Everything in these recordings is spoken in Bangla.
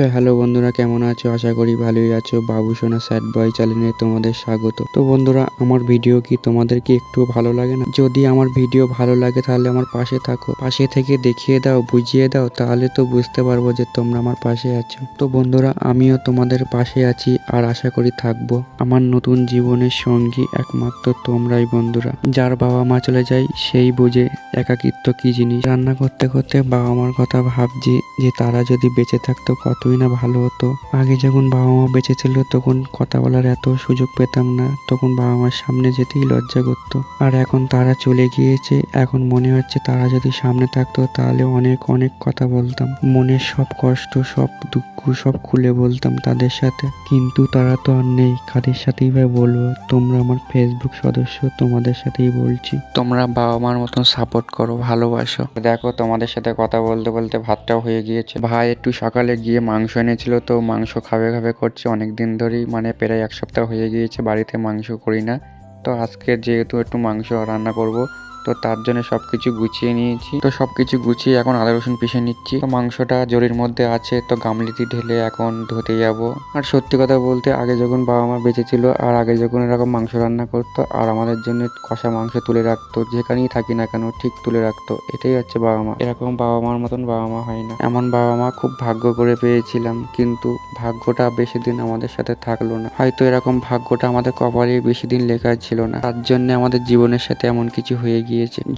সো হ্যালো বন্ধুরা, কেমন আছো? আশা করি ভালোই আছো। বাবু সোনা স্যাড বয় চ্যানেলে তোমাদের স্বাগত। তো বন্ধুরা, আমার ভিডিও কি তোমাদের কি একটু ভালো লাগে না? যদি আমার ভিডিও ভালো লাগে তাহলে আমার পাশে থাকো, পাশে থেকে দেখিয়ে দাও, বুঝিয়ে দাও, তাহলে তো বুঝতে পারবো যে তোমরা আমার পাশে আছো। তো বন্ধুরা, আমিও তোমাদের পাশে আছি আর আশা করি থাকবো। আমার নতুন জীবনের সঙ্গী একমাত্র তোমরাই বন্ধুরা। যার বাবা মা চলে যায় সেই বুঝে একাকিত্ব কি জিনিস। রান্না করতে করতে বাবা মার কথা ভাবছি যে তারা যদি বেঁচে থাকতো কতই না ভালো হতো। আগে যখন বাবা মা বেঁচে ছিল তখন কথা বলার এত সুযোগ পেতাম না, তখন বাবা মার সামনে যেতেই লজ্জা করতো। আর এখন তারা চলে গিয়েছে, এখন মনে হচ্ছে তারা যদি সামনে থাকতো তাহলে অনেক অনেক কথা বলতাম, মনের সব কষ্ট সব দুঃখ সব খুলে বলতাম তাদের সাথে। কিন্তু তারা তো আর নেই, কাদের সাথেই বা বলবো? তোমরা আমার ফেসবুক সদস্য, তোমাদের সাথেই বলছি। তোমরা বাবা মার মতন সাপোর্ট করো, ভালোবাসো। দেখো, তোমাদের সাথে কথা বলতে বলতে ভাতটাও হয়ে গিয়েছে। ভাই একটু সকালে গিয়ে মাংস এনেছিল, তো মাংস খাবে খাবে করছে অনেক দিন ধরেই, মানে প্রায় এক সপ্তাহ হয়ে গিয়েছে বাড়িতে মাংস করি না। তো আজকে যেহেতু একটু মাংস রান্না করব, তো তার জন্য সবকিছু গুছিয়ে নিয়েছি। তো সবকিছু গুছিয়ে এখন আদা রসুন পিষে নিচ্ছি। তো মাংসটা জরির মধ্যে আছে, তো গামলিতে ঢেলে এখন ধুতে যাব। আর সত্যি কথা বলতে, আগে যখন বাবা মা বেঁচে ছিল আর আগে যখন এরকম মাংস রান্না করতো আর আমাদের জন্য কষা মাংস তুলে রাখতো, যেখানেই থাকি না কেন ঠিক তুলে রাখতো, এটাই হচ্ছে বাবা মা। এরকম বাবা মার মতন বাবা মা হয় না। এমন বাবা মা খুব ভাগ্য করে পেয়েছিলাম, কিন্তু ভাগ্যটা বেশি দিন আমাদের সাথে থাকলো না। হয়তো এরকম ভাগ্যটা আমাদের কপালে বেশি দিন লেখা ছিল না, তার জন্য আমাদের জীবনের সাথে এমন কিছু হয়ে গিয়েছে।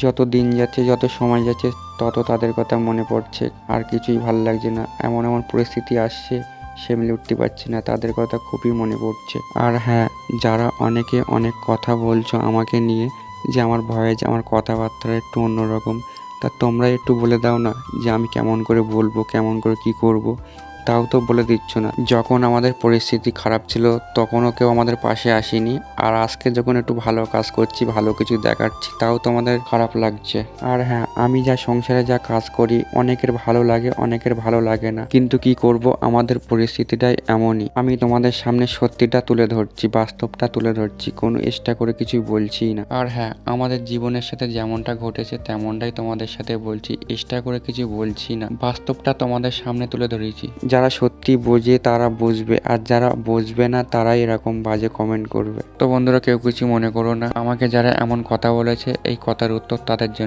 যত দিন যাচ্ছে, যত সময় যাচ্ছে, তত তাদের কথা মনে পড়ছে, আর কিছুই ভালো লাগছে না। এমন এমন পরিস্থিতি আসছে, সামলে উঠতে পারছি না, তাদের কথা খুবই মনে পড়ছে। আর হ্যাঁ, যারা অনেকে অনেক কথা বলছো আমাকে নিয়ে, যে আমার ভয়েস, আমার কথাবার্তা একটু অন্যরকম, তা তোমরা একটু বলে দাও না যে আমি কেমন করে বলবো, কেমন করে কি করব। তাও তো বলে দিচ্ছ না। যখন আমাদের পরিস্থিতি খারাপ ছিল তখনও কেউ আমাদের পাশে আসেনি, আর আজকে যখন একটু ভালো কাজ করছি, ভালো কিছু দেখাচ্ছি, তাও তোমাদের খারাপ লাগছে। আর হ্যাঁ, আমি যা সংসারে যা কাজ করি অনেকের ভালো লাগে, অনেকের ভালো লাগে না, কিন্তু কি করব, আমাদের পরিস্থিতিটাই এমনই। আমি তোমাদের সামনে সত্যিটা তুলে ধরছি, বাস্তবটা তুলে ধরছি, কোনো এক্সট্রা করে কিছুই বলছি না। আর হ্যাঁ, আমাদের জীবনের সাথে যেমনটা ঘটেছে তেমনটাই তোমাদের সাথে বলছি, এক্সট্রা করে কিছু বলছি না, বাস্তবটা তোমাদের সামনে তুলে ধরেছি। যারা সত্যি বোঝে তারা বুঝবে, আর যারা বুঝবে না তারাই এরকম বাজে কমেন্ট করবে। তো বন্ধুরা, কেউ কিছু মনে করো না, আমাকে যারা এমন কথা বলেছে এই কথার উত্তর তাদের জন্য।